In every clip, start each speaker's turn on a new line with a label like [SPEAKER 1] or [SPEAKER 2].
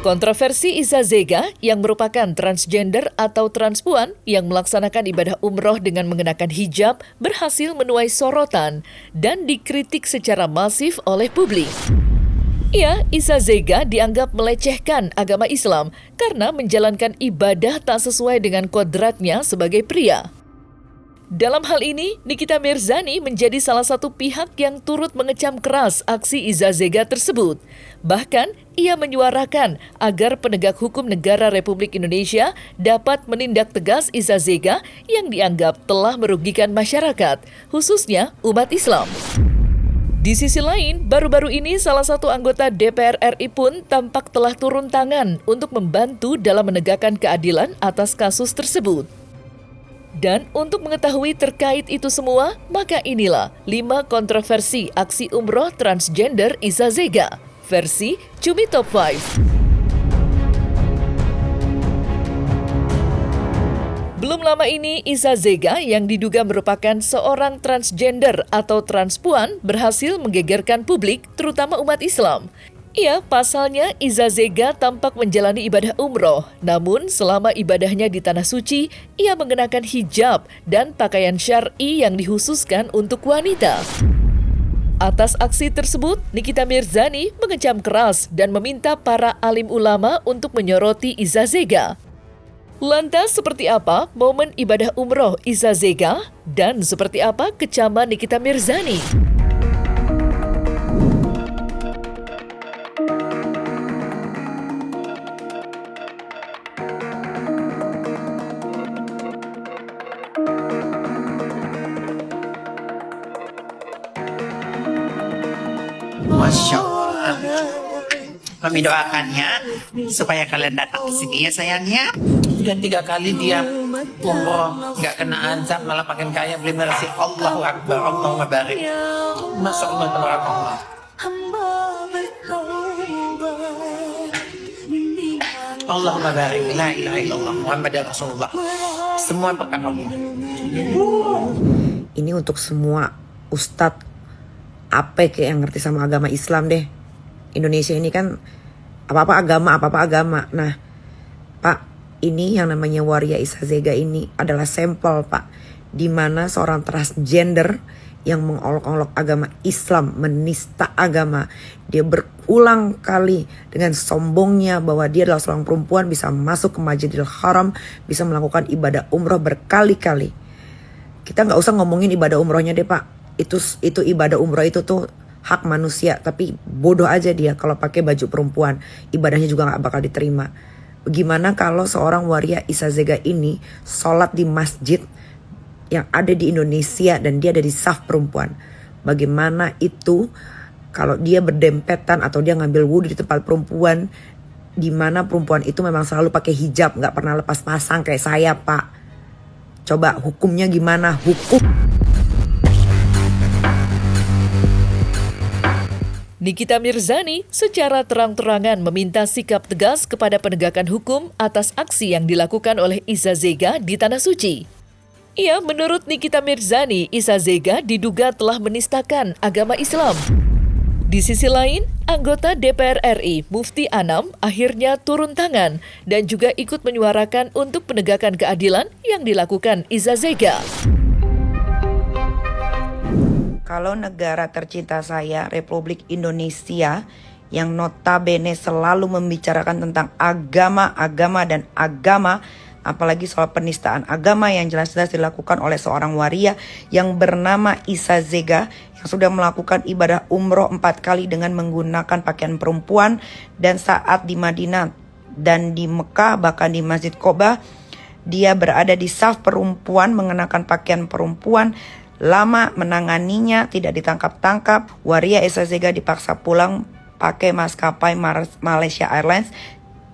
[SPEAKER 1] Kontroversi Iza Zega yang merupakan transgender atau transpuan yang melaksanakan ibadah umroh dengan mengenakan hijab berhasil menuai sorotan dan dikritik secara masif oleh publik. Iza Zega dianggap melecehkan agama Islam karena menjalankan ibadah tak sesuai dengan kodratnya sebagai pria. Dalam hal ini, Nikita Mirzani menjadi salah satu pihak yang turut mengecam keras aksi Iza Zega tersebut. Bahkan, ia menyuarakan agar penegak hukum negara Republik Indonesia dapat menindak tegas Iza Zega yang dianggap telah merugikan masyarakat, khususnya umat Islam. Di sisi lain, baru-baru ini salah satu anggota DPR RI pun tampak telah turun tangan untuk membantu dalam menegakkan keadilan atas kasus tersebut. Dan untuk mengetahui terkait itu semua, maka inilah 5 kontroversi aksi umroh transgender Iza Zega, versi Cumi Top 5. Belum lama ini, Iza Zega yang diduga merupakan seorang transgender atau transpuan berhasil menggegerkan publik, terutama umat Islam. Pasalnya Iza Zega tampak menjalani ibadah umroh, namun selama ibadahnya di Tanah Suci, ia mengenakan hijab dan pakaian syar'i yang dikhususkan untuk wanita. Atas aksi tersebut, Nikita Mirzani mengecam keras dan meminta para alim ulama untuk menyoroti Iza Zega. Lantas seperti apa momen ibadah umroh Iza Zega dan seperti apa kecaman Nikita Mirzani?
[SPEAKER 2] Masya Allah. Kami doakannya supaya kalian datang ke sini ya sayangnya.
[SPEAKER 3] Dan 3 kali dia umroh, nggak kena azab, malah makin kaya, beli mercy. Allahu Akbar, Allahumma barik. Masya Allah, tabarakallah. Allahumma barik, la ilaha illallah, Muhammad Rasulullah. Semua berkat Allah.
[SPEAKER 4] Ini untuk semua ustadz APK yang ngerti sama agama Islam deh. Indonesia ini kan apa-apa agama. Nah, Pak, ini yang namanya Waria Iza Zega ini adalah sampel, Pak, di mana seorang transgender yang mengolok-olok agama Islam, menista agama. Dia berulang kali dengan sombongnya bahwa dia adalah seorang perempuan bisa masuk ke Masjidil Haram, bisa melakukan ibadah umroh berkali-kali. Kita nggak usah ngomongin ibadah umrohnya deh, Pak. Itu ibadah umroh itu tuh hak manusia, tapi bodoh aja dia kalau pakai baju perempuan, ibadahnya juga nggak bakal diterima. Bagaimana kalau seorang Waria Iza Zega ini sholat di masjid yang ada di Indonesia dan dia ada di saf perempuan? Bagaimana itu kalau dia berdempetan atau dia ngambil wudhu di tempat perempuan, di mana perempuan itu memang selalu pakai hijab, nggak pernah lepas pasang kayak saya, Pak? Coba hukumnya gimana?
[SPEAKER 1] Nikita Mirzani secara terang-terangan meminta sikap tegas kepada penegakan hukum atas aksi yang dilakukan oleh Iza Zega di Tanah Suci. Menurut Nikita Mirzani, Iza Zega diduga telah menistakan agama Islam. Di sisi lain, anggota DPR RI Mufti Anam akhirnya turun tangan dan juga ikut menyuarakan untuk penegakan keadilan yang dilakukan Iza Zega.
[SPEAKER 4] Kalau negara tercinta saya, Republik Indonesia, yang notabene selalu membicarakan tentang agama, apalagi soal penistaan agama yang jelas-jelas dilakukan oleh seorang waria yang bernama Iza Zega, yang sudah melakukan ibadah umroh 4 kali dengan menggunakan pakaian perempuan, dan saat di Madinah dan di Mekah, bahkan di Masjid Qoba, dia berada di saf perempuan mengenakan pakaian perempuan. Lama menanganinya, tidak ditangkap-tangkap. Waria Iza Zega dipaksa pulang pakai maskapai Malaysia Airlines.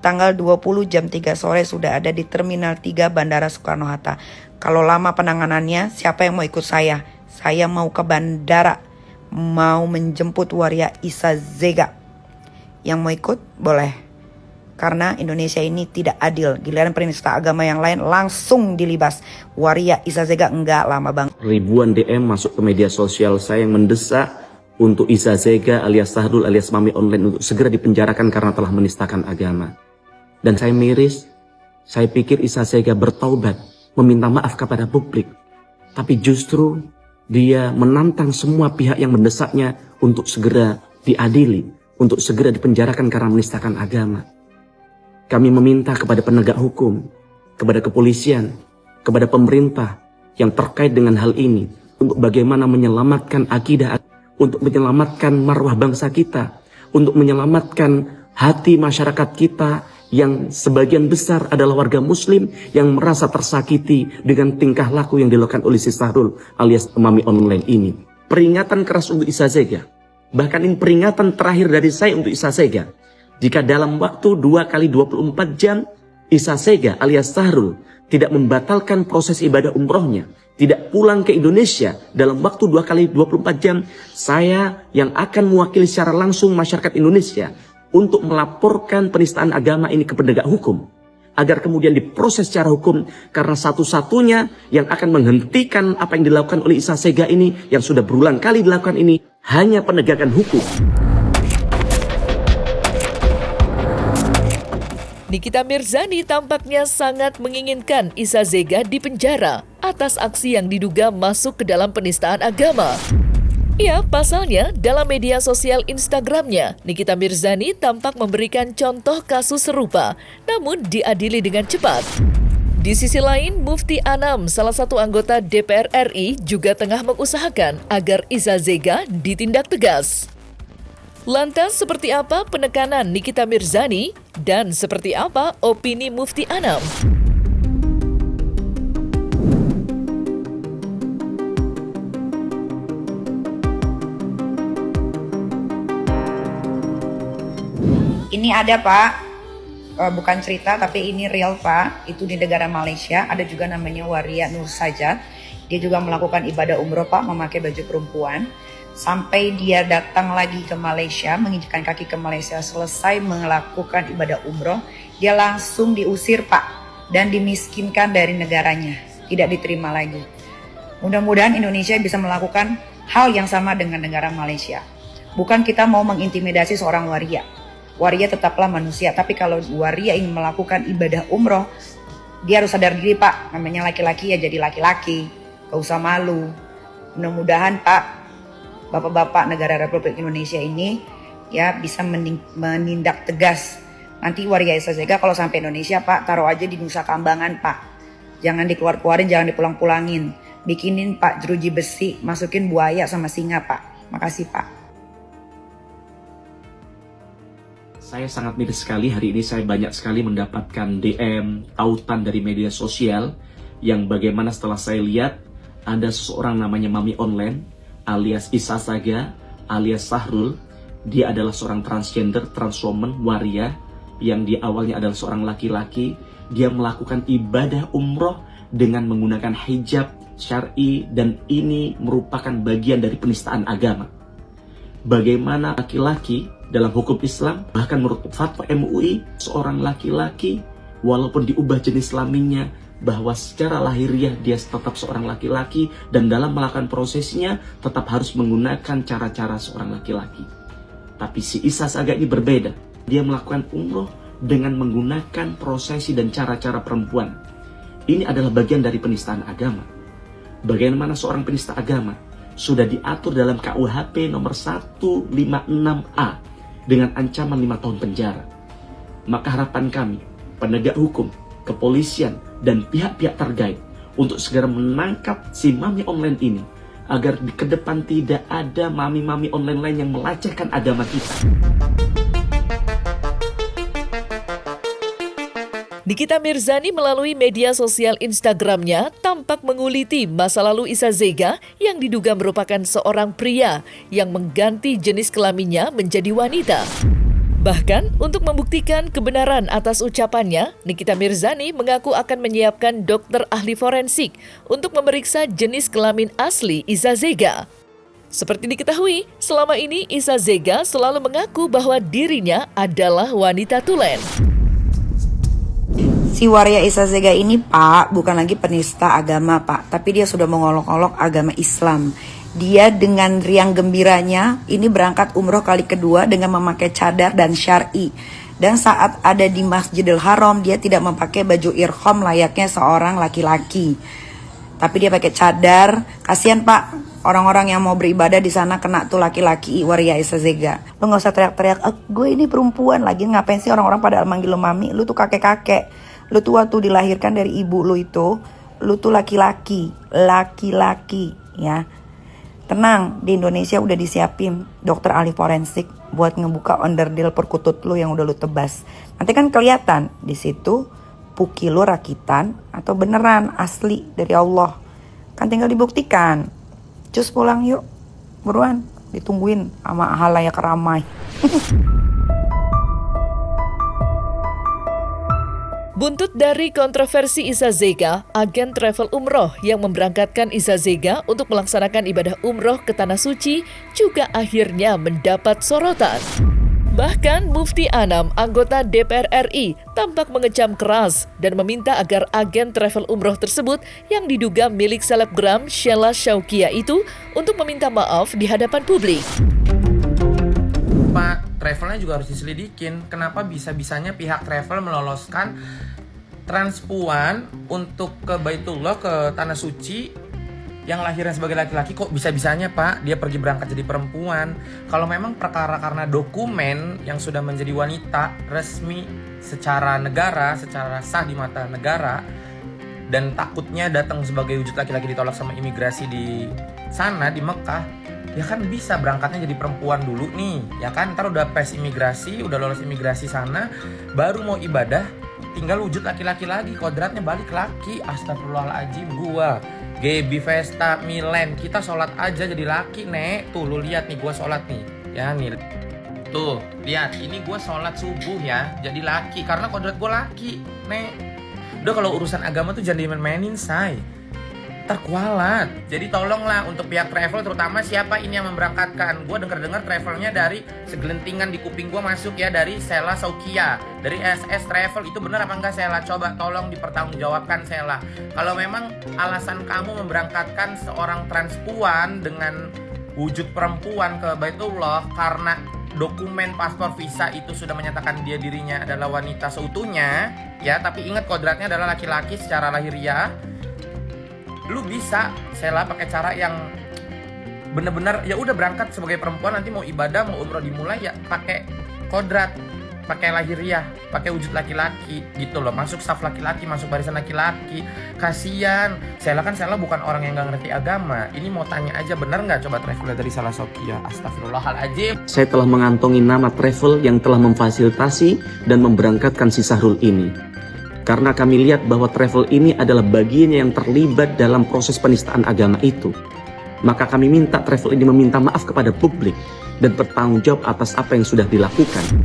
[SPEAKER 4] Tanggal 20 jam 3 sore sudah ada di Terminal 3 Bandara Soekarno-Hatta. Kalau lama penanganannya, siapa yang mau ikut saya? Saya mau ke bandara, mau menjemput Waria Iza Zega. Yang mau ikut boleh. Karena Indonesia ini tidak adil. Giliran penista agama yang lain langsung dilibas. Waria Iza Zega enggak, lama bang.
[SPEAKER 5] Ribuan DM masuk ke media sosial saya yang mendesak untuk Iza Zega alias Sahrul alias Mami Online untuk segera dipenjarakan karena telah menistakan agama. Dan saya miris, saya pikir Isa Sega bertaubat, meminta maaf kepada publik. Tapi justru dia menantang semua pihak yang mendesaknya untuk segera diadili, untuk segera dipenjarakan karena menistakan agama. Kami meminta kepada penegak hukum, kepada kepolisian, kepada pemerintah yang terkait dengan hal ini untuk bagaimana menyelamatkan akidah, untuk menyelamatkan marwah bangsa kita, untuk menyelamatkan hati masyarakat kita yang sebagian besar adalah warga muslim yang merasa tersakiti dengan tingkah laku yang dilakukan oleh si Sahrul alias Mami Online ini. Peringatan keras untuk Isa Sega. Bahkan ini peringatan terakhir dari saya untuk Isa Sega. Jika dalam waktu 2 kali 24 jam Isa Sega alias Sahrul tidak membatalkan proses ibadah umrohnya, tidak pulang ke Indonesia dalam waktu 2 kali 24 jam, saya yang akan mewakili secara langsung masyarakat Indonesia untuk melaporkan penistaan agama ini ke penegak hukum, agar kemudian diproses secara hukum, karena satu-satunya yang akan menghentikan apa yang dilakukan oleh Isa Sega ini, yang sudah berulang kali dilakukan ini, hanya penegakan hukum.
[SPEAKER 1] Nikita Mirzani tampaknya sangat menginginkan Isa Sega dipenjara atas aksi yang diduga masuk ke dalam penistaan agama. Ya, pasalnya dalam media sosial Instagramnya, Nikita Mirzani tampak memberikan contoh kasus serupa, namun diadili dengan cepat. Di sisi lain, Mufti Anam, salah satu anggota DPR RI, juga tengah mengusahakan agar Isa Sega ditindak tegas. Lantas seperti apa penekanan Nikita Mirzani dan seperti apa opini Mufti Anam?
[SPEAKER 6] Ini ada Pak, bukan cerita tapi ini real Pak, itu di negara Malaysia, ada juga namanya Waria Nur Sajat. Dia juga melakukan ibadah umroh Pak, memakai baju perempuan. Sampai dia datang lagi ke Malaysia, menginjakkan kaki ke Malaysia, selesai melakukan ibadah umroh, dia langsung diusir Pak, dan dimiskinkan dari negaranya, tidak diterima lagi. Mudah-mudahan Indonesia bisa melakukan hal yang sama dengan negara Malaysia. Bukan kita mau mengintimidasi seorang waria. Waria tetaplah manusia, tapi kalau waria ingin melakukan ibadah umroh, dia harus sadar diri Pak, namanya laki-laki ya jadi laki-laki, gak usah malu. Mudah-mudahan Pak, Bapak-bapak negara Republik Indonesia ini ya bisa menindak tegas. Nanti waria Isa Sega kalau sampai Indonesia Pak, taruh aja di Nusa Kambangan Pak. Jangan dikeluar-keluarin, jangan dipulang-pulangin. Bikinin Pak jeruji besi, masukin buaya sama singa Pak. Makasih Pak.
[SPEAKER 5] Saya sangat miris sekali, hari ini saya banyak sekali mendapatkan DM, tautan dari media sosial, yang bagaimana setelah saya lihat ada seseorang namanya Mami Online alias Isa Sega alias Sahrul. Dia adalah seorang transgender, transwoman, waria, yang di awalnya adalah seorang laki-laki. Dia melakukan ibadah umroh dengan menggunakan hijab syar'i, dan ini merupakan bagian dari penistaan agama. Bagaimana laki-laki dalam hukum Islam, bahkan menurut fatwa MUI, seorang laki-laki walaupun diubah jenis kelaminnya, bahwa secara lahiriah dia tetap seorang laki-laki, dan dalam melakukan prosesnya tetap harus menggunakan cara-cara seorang laki-laki. Tapi si Isa Sega ini berbeda. Dia melakukan umroh dengan menggunakan prosesi dan cara-cara perempuan. Ini adalah bagian dari penistaan agama. Bagaimana seorang penista agama sudah diatur dalam KUHP nomor 156A dengan ancaman 5 tahun penjara. Maka harapan kami, penegak hukum, kepolisian, dan pihak-pihak terkait untuk segera menangkap si Mami Online ini, agar ke depan tidak ada mami-mami online lain yang melecehkan agama kita.
[SPEAKER 1] Nikita Mirzani melalui media sosial Instagramnya tampak menguliti masa lalu Isa Sega yang diduga merupakan seorang pria yang mengganti jenis kelaminnya menjadi wanita. Bahkan, untuk membuktikan kebenaran atas ucapannya, Nikita Mirzani mengaku akan menyiapkan dokter ahli forensik untuk memeriksa jenis kelamin asli Isa Sega. Seperti diketahui, selama ini Isa Sega selalu mengaku bahwa dirinya adalah wanita tulen.
[SPEAKER 6] Si waria Isa Sega ini Pak, bukan lagi penista agama Pak, tapi dia sudah mengolok-olok agama Islam. Dia dengan riang gembiranya ini berangkat umroh kali kedua dengan memakai cadar dan syar'i. Dan saat ada di Masjidil Haram, dia tidak memakai baju ihram layaknya seorang laki-laki. Tapi dia pakai cadar. Kasihan Pak, orang-orang yang mau beribadah di sana kena tuh laki-laki Waria Isa Zega. Lu gak usah teriak-teriak, gue ini perempuan lagi. Ngapain sih orang-orang pada manggil lu mami? Lu tuh kakek-kakek. Lu tuh waktu dilahirkan dari ibu lu itu, lu tuh laki-laki ya. Tenang, di Indonesia udah disiapin dokter ahli forensik buat ngebuka onderdil perkutut lu yang udah lu tebas. Nanti kan kelihatan di situ puki lu rakitan atau beneran asli dari Allah. Kan tinggal dibuktikan. Cus pulang yuk, buruan, ditungguin sama halayak ramai.
[SPEAKER 1] Buntut dari kontroversi Iza Zega, agen travel umroh yang memberangkatkan Iza Zega untuk melaksanakan ibadah umroh ke Tanah Suci juga akhirnya mendapat sorotan. Bahkan Mufti Anam, anggota DPR RI, tampak mengecam keras dan meminta agar agen travel umroh tersebut yang diduga milik selebgram Sheila Syaukia itu untuk meminta maaf di hadapan publik.
[SPEAKER 3] Pak, travelnya juga harus diselidikin. Kenapa bisa-bisanya pihak travel meloloskan transpuan untuk ke Baitullah, ke Tanah Suci, yang lahirnya sebagai laki-laki, kok bisa-bisanya Pak dia pergi berangkat jadi perempuan? Kalau memang perkara karena dokumen yang sudah menjadi wanita resmi secara negara, secara sah di mata negara, dan takutnya datang sebagai wujud laki-laki ditolak sama imigrasi di sana, di Mekah, ya kan bisa berangkatnya jadi perempuan dulu nih, ya kan? Ntar udah pes imigrasi, udah lolos imigrasi sana, baru mau ibadah, tinggal wujud laki-laki lagi, kodratnya balik laki. Astagfirullahaladzim, gua Gaby, Vesta, Milen, kita sholat aja jadi laki, Nek. Tuh, lu lihat nih, gua sholat nih, ya nih. Tuh, lihat, ini gua sholat subuh ya, jadi laki, karena kodrat gua laki, Nek. Udah, kalau urusan agama tuh jangan dimain-mainin, say. Terkualat. Jadi tolonglah untuk pihak travel, terutama siapa ini yang memberangkatkan. Gue dengar travelnya dari segelintingan di kuping gue masuk ya, dari Sheila Syaukia, dari SS Travel. Itu benar apa enggak Sheila? Coba tolong dipertanggungjawabkan Sheila. Kalau memang alasan kamu memberangkatkan seorang transpuan dengan wujud perempuan ke Baitullah karena dokumen paspor visa itu sudah menyatakan dia dirinya adalah wanita seutuhnya, ya, tapi ingat kodratnya adalah laki-laki secara lahiriah. Lu bisa Sheila pakai cara yang bener-bener ya udah berangkat sebagai perempuan, nanti mau ibadah, mau umroh dimulai ya pakai kodrat, pakai lahiriah, pakai wujud laki-laki gitu loh, masuk staf laki-laki, masuk barisan laki-laki. Kasian Sheila, kan Sheila bukan orang yang gak ngerti agama. Ini mau tanya aja, bener nggak coba travel dari Sheila Syaukia? Astagfirullahaladzim.
[SPEAKER 5] Saya telah mengantongi nama travel yang telah memfasilitasi dan memberangkatkan si Sahrul ini. Karena kami lihat bahwa travel ini adalah bagian yang terlibat dalam proses penistaan agama itu. Maka kami minta travel ini meminta maaf kepada publik dan bertanggung jawab atas apa yang sudah dilakukan.